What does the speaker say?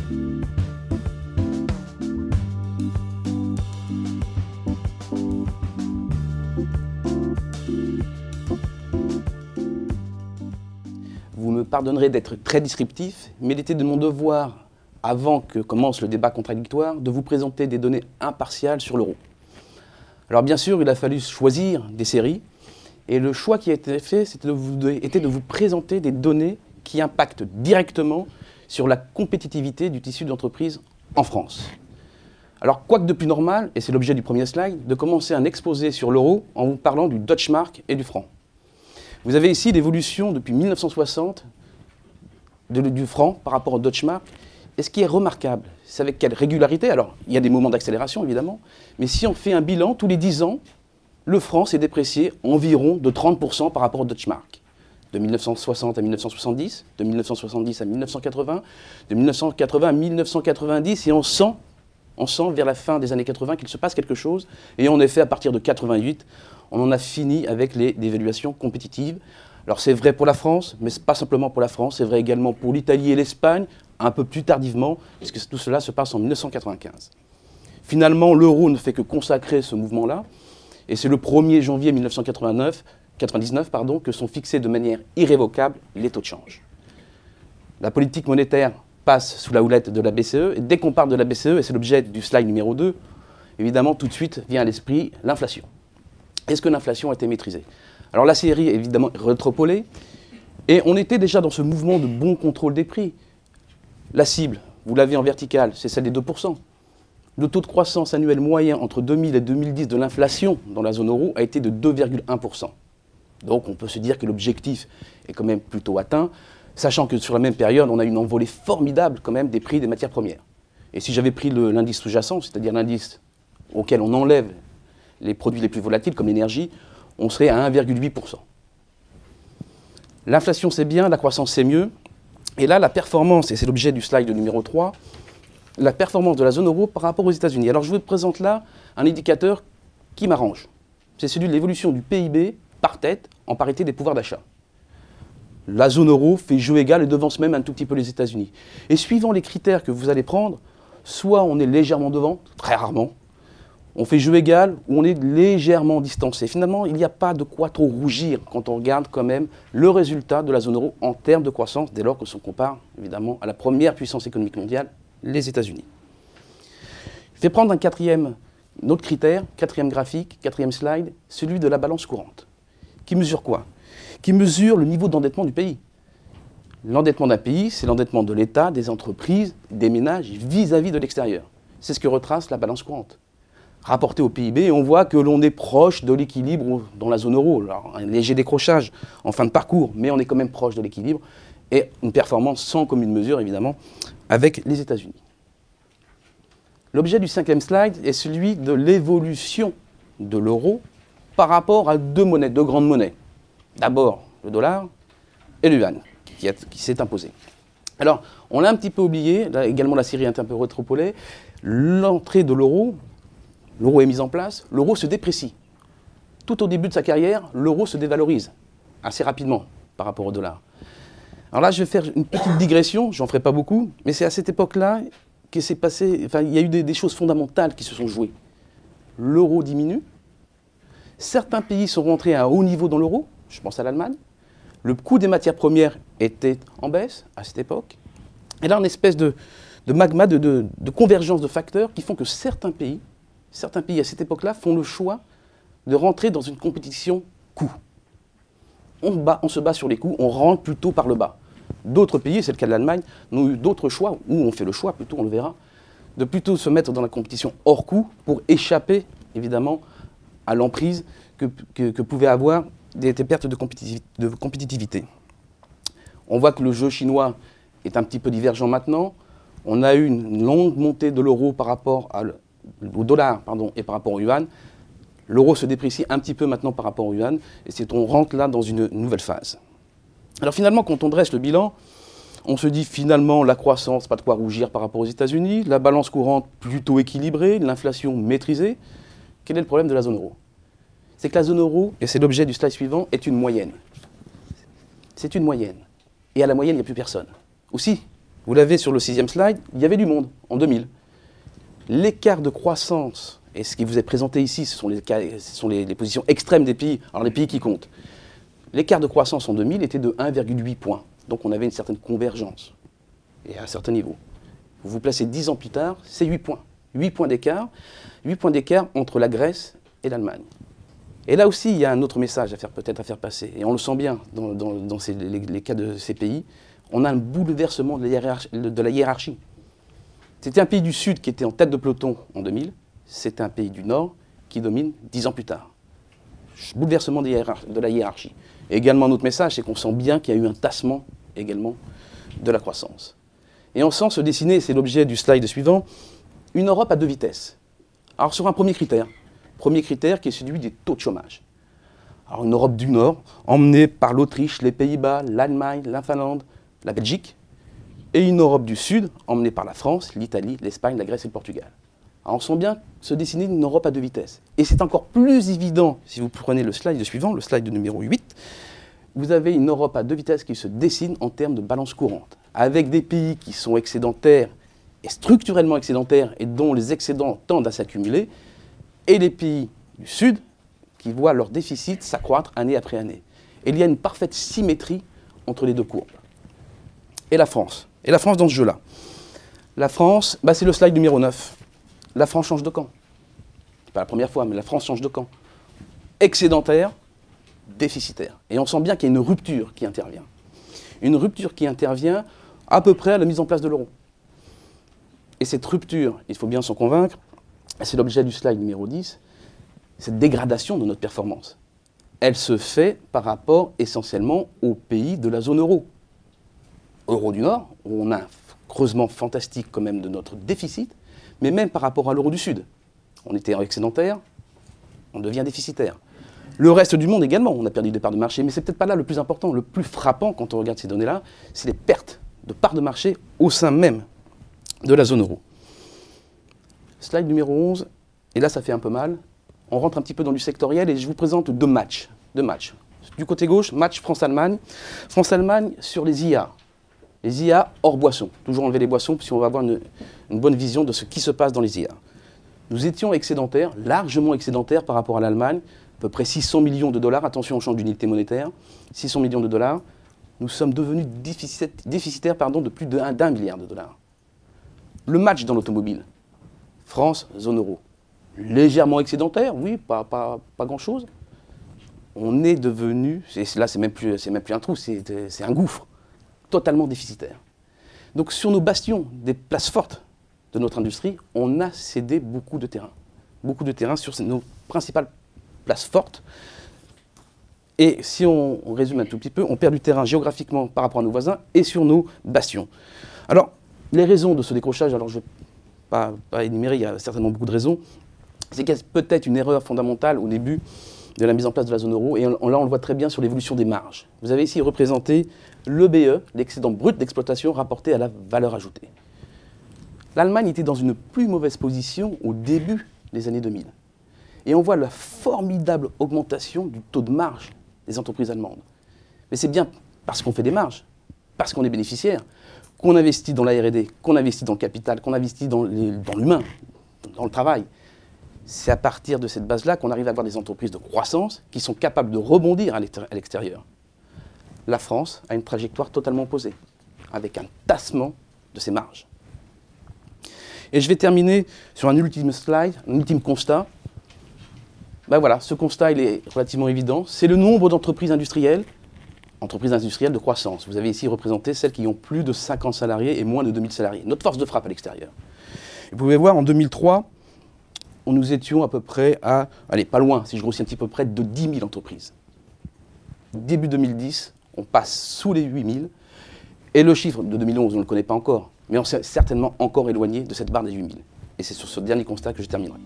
Vous me pardonnerez d'être très descriptif, mais il était de mon devoir, avant que commence le débat contradictoire, de vous présenter des données impartiales sur l'euro. Alors bien sûr, il a fallu choisir des séries, et le choix qui a été fait, était de vous présenter des données qui impactent directement sur la compétitivité du tissu d'entreprise en France. Alors, quoi que de plus normal, et c'est l'objet du premier slide, de commencer un exposé sur l'euro en vous parlant du Deutsche Mark et du franc. Vous avez ici l'évolution depuis 1960 du franc par rapport au Deutsche Mark. Et ce qui est remarquable, c'est avec quelle régularité. Alors, il y a des moments d'accélération, évidemment, mais si on fait un bilan, tous les 10 ans, le franc s'est déprécié environ de 30% par rapport au Deutsche Mark. De 1960 à 1970, de 1970 à 1980, de 1980 à 1990, et on sent vers la fin des années 80 qu'il se passe quelque chose. Et en effet, à partir de 88, on en a fini avec les dévaluations compétitives. Alors c'est vrai pour la France, mais ce n'est pas simplement pour la France, c'est vrai également pour l'Italie et l'Espagne, un peu plus tardivement, puisque tout cela se passe en 1995. Finalement, l'euro ne fait que consacrer ce mouvement-là, et c'est le 1er janvier 1999 que sont fixés de manière irrévocable les taux de change. La politique monétaire passe sous la houlette de la BCE, et dès qu'on parle de la BCE, et c'est l'objet du slide numéro 2, évidemment, tout de suite vient à l'esprit l'inflation. Est-ce que l'inflation a été maîtrisée? Alors la série est évidemment rétropolée, et on était déjà dans ce mouvement de bon contrôle des prix. La cible, vous l'avez en verticale, c'est celle des 2%. Le taux de croissance annuel moyen entre 2000 et 2010 de l'inflation dans la zone euro a été de 2,1%. Donc on peut se dire que l'objectif est quand même plutôt atteint, sachant que sur la même période, on a eu une envolée formidable quand même des prix des matières premières. Et si j'avais pris l'indice sous-jacent, c'est-à-dire l'indice auquel on enlève les produits les plus volatiles, comme l'énergie, on serait à 1,8%. L'inflation, c'est bien, la croissance, c'est mieux. Et là, la performance, et c'est l'objet du slide numéro 3, la performance de la zone euro par rapport aux États-Unis. Alors, je vous présente là un indicateur qui m'arrange. C'est celui de l'évolution du PIB par tête en parité des pouvoirs d'achat. La zone euro fait jeu égal et devance même un tout petit peu les États-Unis. Et suivant les critères que vous allez prendre, soit on est légèrement devant, très rarement, on fait jeu égal ou on est légèrement distancé. Finalement, il n'y a pas de quoi trop rougir quand on regarde quand même le résultat de la zone euro en termes de croissance, dès lors que l'on compare évidemment à la première puissance économique mondiale, les États-Unis. Je vais prendre un autre critère, quatrième graphique, quatrième slide, celui de la balance courante. Qui mesure quoi? Qui mesure le niveau d'endettement du pays. L'endettement d'un pays, c'est l'endettement de l'État, des entreprises, des ménages vis-à-vis de l'extérieur. C'est ce que retrace la balance courante. Rapporté au PIB, on voit que l'on est proche de l'équilibre dans la zone euro. Alors, un léger décrochage en fin de parcours, mais on est quand même proche de l'équilibre. Et une performance sans commune mesure, évidemment, avec les États-Unis. L'objet du 5e slide est celui de l'évolution de l'euro par rapport à deux grandes monnaies. D'abord, le dollar et le yuan, qui s'est imposé. Alors, on l'a un petit peu oublié, là également la série est un peu rétropolée, l'entrée de l'euro est mise en place, l'euro se déprécie. Tout au début de sa carrière, l'euro se dévalorise assez rapidement par rapport au dollar. Alors là, je vais faire une petite digression, j'en ferai pas beaucoup, mais c'est à cette époque-là que s'est passé, enfin, il y a eu des choses fondamentales qui se sont jouées. L'euro diminue, certains pays sont rentrés à un haut niveau dans l'euro, je pense à l'Allemagne, le coût des matières premières était en baisse à cette époque, et là, une espèce de magma, de convergence de facteurs qui font que certains pays à cette époque-là font le choix de rentrer dans une compétition coût. On se bat sur les coûts, on rentre plutôt par le bas. D'autres pays, c'est le cas de l'Allemagne, ont eu d'autres choix, ou on fait le choix plutôt, on le verra, de plutôt se mettre dans la compétition hors coût pour échapper évidemment à l'emprise que pouvaient avoir des pertes de compétitivité. On voit que le jeu chinois est un petit peu divergent maintenant. On a eu une longue montée de l'euro par rapport au dollar et par rapport au yuan. L'euro se déprécie un petit peu maintenant par rapport au yuan, et on rentre là dans une nouvelle phase. Alors finalement, quand on dresse le bilan, on se dit finalement la croissance, pas de quoi rougir par rapport aux États-Unis, la balance courante plutôt équilibrée, l'inflation maîtrisée. Quel est le problème de la zone euro? C'est que la zone euro, et c'est l'objet du slide suivant, est une moyenne. C'est une moyenne. Et à la moyenne, il n'y a plus personne. Aussi, Vous l'avez sur le 6e slide, il y avait du monde en 2000. L'écart de croissance, et ce qui vous est présenté ici, ce sont les positions extrêmes des pays, alors les pays qui comptent. L'écart de croissance en 2000 était de 1,8 points. Donc on avait une certaine convergence, et à un certain niveau. Vous vous placez 10 ans plus tard, c'est 8 points. 8 points d'écart entre la Grèce et l'Allemagne. Et là aussi, il y a un autre message peut-être à faire passer. Et on le sent bien dans les cas de ces pays. On a un bouleversement de la hiérarchie. C'était un pays du Sud qui était en tête de peloton en 2000. C'est un pays du Nord qui domine 10 ans plus tard. Bouleversement de la hiérarchie. Et également, un autre message, c'est qu'on sent bien qu'il y a eu un tassement également de la croissance. Et on sent se dessiner, c'est l'objet du slide suivant, une Europe à 2 vitesses. Alors sur un premier critère qui est celui des taux de chômage. Alors une Europe du Nord, emmenée par l'Autriche, les Pays-Bas, l'Allemagne, la Finlande, la Belgique, et une Europe du Sud, emmenée par la France, l'Italie, l'Espagne, la Grèce et le Portugal. Alors on sent bien se dessiner une Europe à 2 vitesses. Et c'est encore plus évident, si vous prenez le slide suivant, le slide numéro 8, vous avez une Europe à 2 vitesses qui se dessine en termes de balance courante, avec des pays qui sont excédentaires et structurellement excédentaires et dont les excédents tendent à s'accumuler, et les pays du Sud qui voient leur déficit s'accroître année après année. Et il y a une parfaite symétrie entre les deux courbes. Et la France dans ce jeu-là. La France, c'est le slide numéro 9. La France change de camp. C'est pas la première fois, mais la France change de camp. Excédentaire, déficitaire. Et on sent bien qu'il y a une rupture qui intervient. Une rupture qui intervient à peu près à la mise en place de l'euro. Et cette rupture, il faut bien s'en convaincre, c'est l'objet du slide numéro 10, cette dégradation de notre performance. Elle se fait par rapport essentiellement aux pays de la zone euro. Euro du Nord, où on a un creusement fantastique quand même de notre déficit, mais même par rapport à l'euro du Sud. On était excédentaire, on devient déficitaire. Le reste du monde également, on a perdu des parts de marché, mais c'est peut-être pas là le plus important, le plus frappant quand on regarde ces données-là, c'est les pertes de parts de marché au sein même de la zone euro. Slide numéro 11, et là ça fait un peu mal. On rentre un petit peu dans du sectoriel et je vous présente deux matchs. Du côté gauche, match France-Allemagne. France-Allemagne sur les IA. Les IA hors boissons. Toujours enlever les boissons, si on va avoir une bonne vision de ce qui se passe dans les IA. Nous étions excédentaires, largement excédentaires par rapport à l'Allemagne, à peu près 600 millions de dollars. Attention, on change d'unité monétaire. 600 millions de dollars. Nous sommes devenus déficitaires de plus d'1 milliard de dollars. Le match dans l'automobile. France, zone euro. Légèrement excédentaire, oui, pas grand-chose. On est devenu, là c'est même plus un trou, c'est un gouffre, totalement déficitaire. Donc sur nos bastions, des places fortes de notre industrie, on a cédé beaucoup de terrain sur nos principales places fortes. Et si on résume un tout petit peu, on perd du terrain géographiquement par rapport à nos voisins et sur nos bastions. Alors, les raisons de ce décrochage, alors je ne vais pas énumérer, il y a certainement beaucoup de raisons, c'est qu'il y a peut-être une erreur fondamentale au début de la mise en place de la zone euro, et là on le voit très bien sur l'évolution des marges. Vous avez ici représenté l'EBE, l'excédent brut d'exploitation rapporté à la valeur ajoutée. L'Allemagne était dans une plus mauvaise position au début des années 2000. Et on voit la formidable augmentation du taux de marge des entreprises allemandes. Mais c'est bien parce qu'on fait des marges, parce qu'on est bénéficiaire, qu'on investit dans la R&D, qu'on investit dans le capital, qu'on investit dans l'humain, dans le travail. C'est à partir de cette base-là qu'on arrive à avoir des entreprises de croissance qui sont capables de rebondir à l'extérieur. La France a une trajectoire totalement opposée, avec un tassement de ses marges. Et je vais terminer sur un ultime slide, un ultime constat. Voilà, ce constat il est relativement évident. C'est le nombre d'entreprises industrielles de croissance. Vous avez ici représenté celles qui ont plus de 50 salariés et moins de 2000 salariés. Notre force de frappe à l'extérieur. Vous pouvez voir, en 2003, nous étions à peu près à, pas loin, si je grossis un petit peu près, de 10 000 entreprises. Début 2010, on passe sous les 8 000. Et le chiffre de 2011, on ne le connaît pas encore. Mais on s'est certainement encore éloigné de cette barre des 8 000. Et c'est sur ce dernier constat que je terminerai.